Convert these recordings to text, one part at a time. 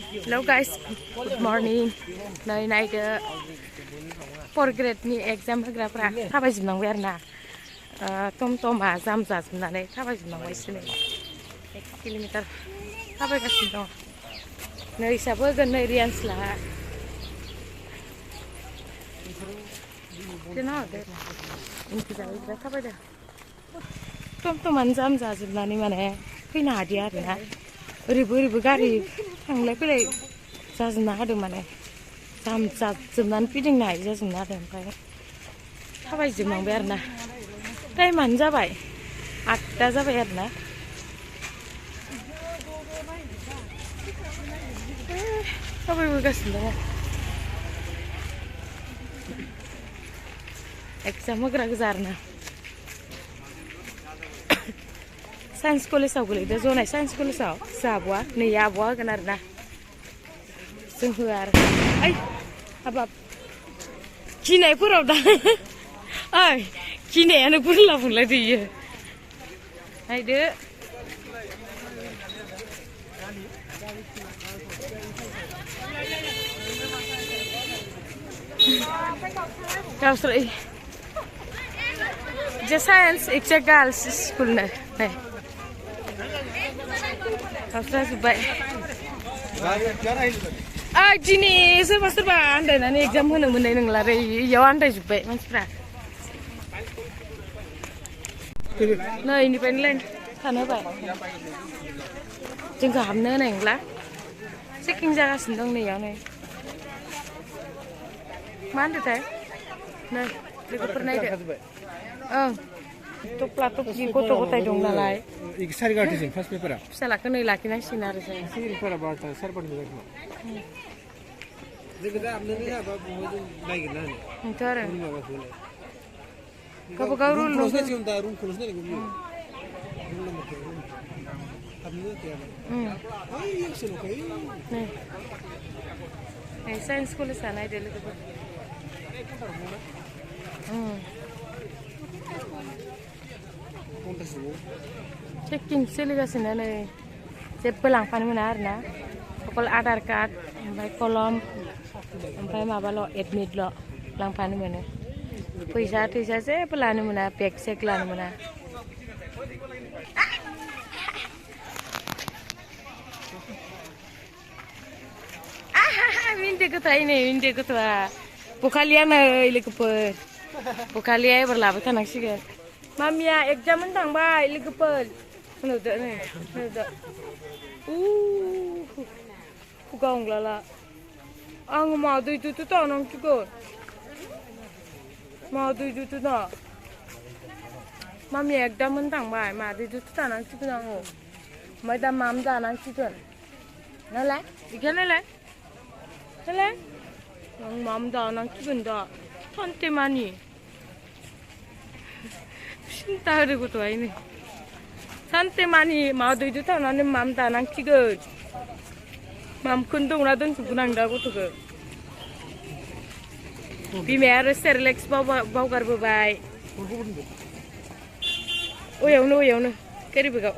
Hello guys, good morning. Nailaidw 4 grade ni exam होग्राफ्रा थाबायजोबनांबाय आरो ना टमटमा जाम जाजोबनानै थाबायजोबनांबायसो 1 kilometre थाबायगासिनो दं नै हिसाब होगोन नै रियान्स लाहा थाबायदों टमटमानो जाम जाजोबनानै माने फैनो हादिया आरो ना ओरैबो गारि थांलाय फैलाय जाजोबना होदों माने जाम जाजोबनानै फिदिंनो हायि जाजोबना होदों ओमफ्राय थाबायजोबनांबाय आरो ना टाइमानो जाबाय 8टा जाबाय आरो ना थाबायबोगासिनो दङ एक्जाम होग्रा गोजा आरो ना साइन्स कलेजाव गोलैदों जनाय साइन्स कलेजाव जाब'आ नै आब'आ होगोन आरो ना जों होआ आरो ओइ हाबाब गिनायफोराव दा ओइ गिनायानो बुरला बुंलायदोयो नायदो गावसोर जे साइन्स एक्जा गार्ल्स स्कुलनो नै गावस्रा जोब्बाय दिनै सोरबा आन्दायनानै एग्जाम होनो मोननाय नंला रे इयाव आन्दायजोब्बाय मानसिफ्रा नै इनिफ्रायनो लाइन थानो होबाय जोंखौ हाबनो होनाय नंला चेकिं जागासिनो दं नै इयाव नै मा होनदोंथाय नै लोगोफोर नायदो ओं टप्ला टप्लि गथ' गथाय दं नालाय फिसालाखौ नै लाखिनांसिगोन आरो जों आरो गावबागाव रुल साइन्स कलेजआ नायदो लोगोफोर चेकिं सोलिगासिनो नै जेबो लांफानो मोना आरो ना अकल आधार कार्ड ओमफ्राय कलम ओमफ्राय माबाल' एडमिटल' लांफानो मोनो फैसा थैसा जेबो लानो मोना बेग सेग लानो मोना मिन्टे गथ'आ नै मिन्टे गथ'आ बखालिया नै लोगोफोर बखालिया एबार लाबाय थानांसिगोन मामिया एग्जाम होनो थांबाय लोगोफोर होनहरदो नै होनहरदो खुगा हमलाला आङो मादैजोंसो थानांसिगोन मादैजोंसो ना मामिया एग्जाम होनो थांबाय मादैजोंसो थानांसिगोन आङो ओमफ्राय दा माम जानांसिगोन नालाय बिखा नालाय नालाय आं माम जानांसिगोन दा सानसे मानि सिन्था होदो गथ'आ नै सानसे मानि मादैजों थांनानै माम जानांसिगोन मामखौनो दंना दोनथ'गोन आं दा गथ'खौ बिमाया आरो सेरेलेक्स बावगारबोबाय ओयावनो केरि बेगाव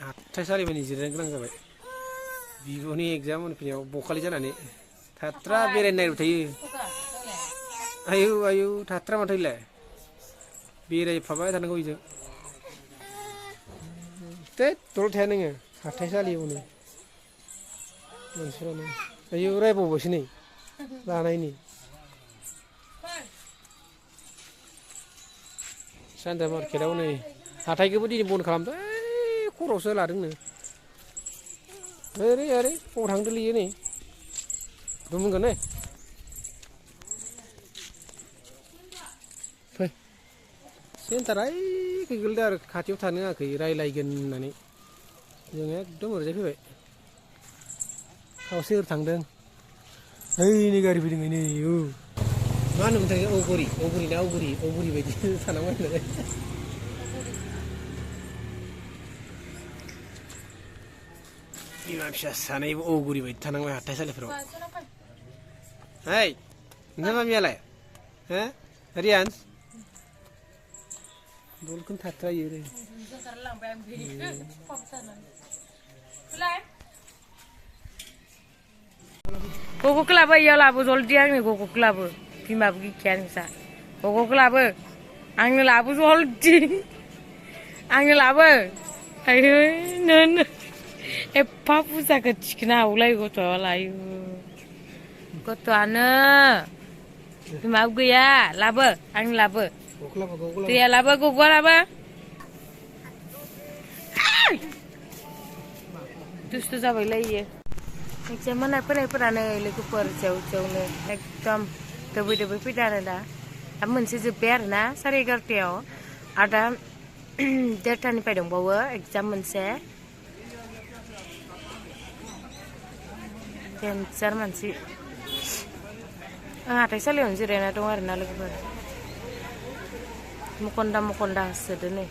हाथाइसालिमानि जिरायनो गोनां जाबाय बिब'नि एग्जाम होनफैनायाव बखालि जानानै थाथ्रा बेरायनो नागिरबाय थायो आयौ थाथ्रा माथो इलाय बेरायफाबाय थानांगौ बेजों दलद थाया नोङो हाथाइसालियावनो मानसिफ्रानो आयौ रायबावबायसो नै लानायनि सानजा मार्केटआव नै हाथाइखौबो दिनै बन्द खालामदों खर'सो लादोंनो ओरै बबाव थांदो लियो नै बुंगोन नै फै सेन्टारा गोग्लैदों आरो खाथियाव थानो होआखै रायलायगोन होननानै जों एकदम ओरैजाय फैबाय खावसे ओरै थांदों ओइनै गारि फैदों नै मा होनोमोनथाय औगुरि बायदि थानांबाय होननानै बिमा फिसा सानैबो औगुरि बायदि थानांबाय हाथाइसालिफोराव ओइ नोंहा मामियालाय हो रियान्स Dulkan tatra yuri. Gogo kelapa iya labu joldi angin gogo kelabu. Bima begikian bisa. Gogo kelabu. Angin labu joldi. Angin labu. Ayo nene. Papu sakit kena ulai goto layu. Goto ane. Bima begiya labu. Angin labu. Dia labu gogo labu. Terus tu sampai lagi. Exam mana pernah lwgwpwr jauh-jauhnya एकदम dobai fैदों दा मोनसे जोब्बाय आरोना 11:30 आरो दा 1:30निफ्राय दंबावो exam मोनसे डेन्जार मानसि आं हाथाइसालियावनो जिरायना दं आरोना लोगोफोर मखन्दा होसोदो नै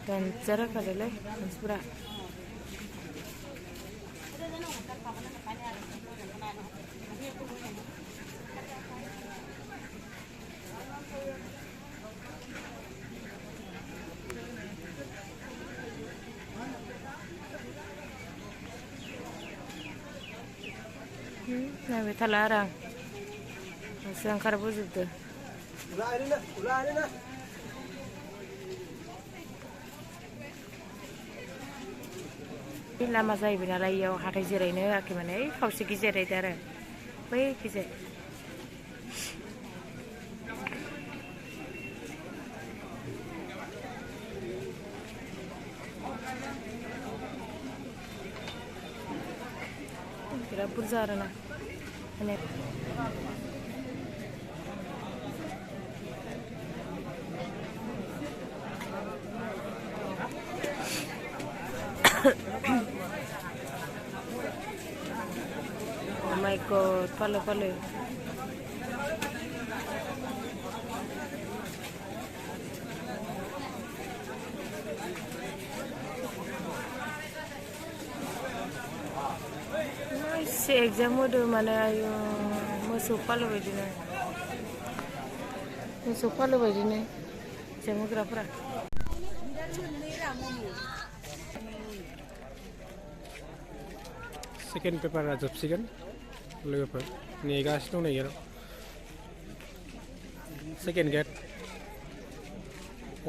Dancer kali le, maksudnya. Nah, kita larang. Masih angkar buzut tuh. Ulah ada na. Lama जाहैबाय नालाय इयाव हाथाय जिरायनो होआखै माने खावसेखि जिरायदो आरो बैखिजाय बिराद बुरजा आरोना माने Oh my god, palo. Nice exam udah mana ayo masuk palo begini. Exam berapa? Second paper जोबसिगोन लोगोफोर नेगासिनो दं नागिरो सेकेन्ड गेट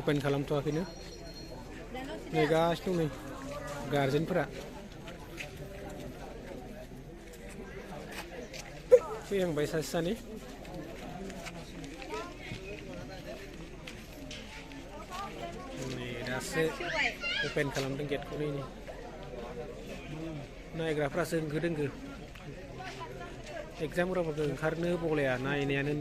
ओपन खालामथ'वाखैनो नेगासिनो दं नै गार्जेनफोरा फैहांबाय सासे सानै नै दासो ओपन खालामदों गेटखौ नै नायग्राफ्रासो होंगो दोंगो एग्जाम होग्राफोरखौ ओंखारनो बगलाया नायनायानो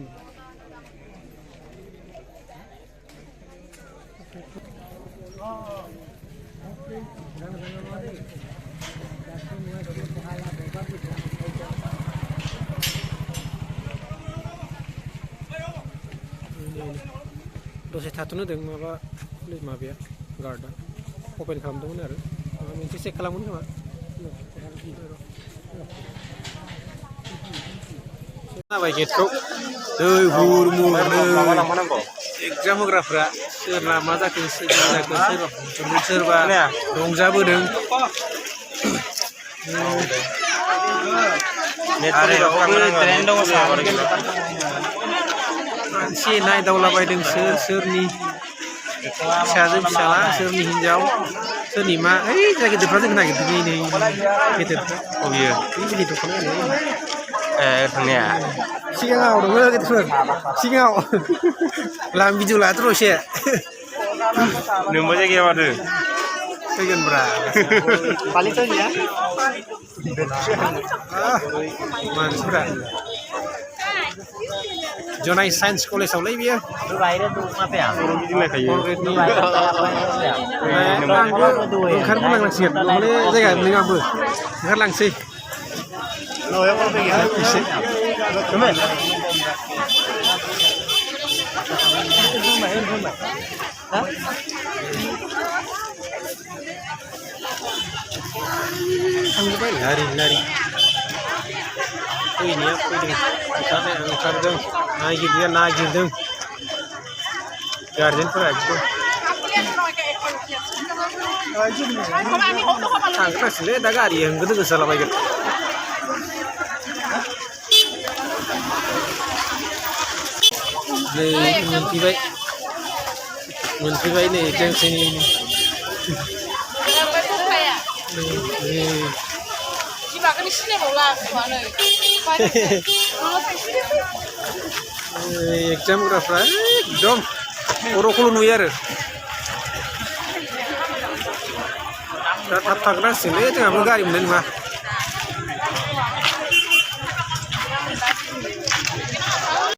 दसे थाथ'नो होदों माबाया गार्डआ अपेन खालामदोंमोन आरो माबा मोनसे चेक खालामगोन खोमा नाबाय गेटखौ दै हुरमुरनो एग्जाम होग्राफ्रा सोरना मा जाखो सोरबा रंजाबोदों मानसि नायदावलाबायदों सोरनि फिसाजो फिसाला सोरनि हिनजाव सोरनि मा ओइ जा गिदिरफ्रा जोंनो नागिरदों नै गेदेरफ्रा अबियो बिनि दख'नायानो थांनाया सिगाङाव दङ गेदेरफोर सिगाङाव लां भिडिअ लादो एसे नोंबो जायगायाव आरो फैगोनब्रा पालितनिया मानसिफ्रा jonai साइन्स कलेजावलै बियो ओंखारबोनांसिगोन नङाले जायगा मोनलै आंबो ओंखारलांसै थांजोब्बाय लारि फैनाया फैदों ओंखारदों नागिरदों गार्जेनफोरा एकदम थांग्रासोलै दा गारि होंगो दोंगो जालाबायगोन नै मोनफैबाय नै जोंसोनि एग्जाम होग्राफ्रा एकदम खर'खौल' नुयो आरो दा थाब थांग्रासोलै जोंहाबो गारि मोननाय नङा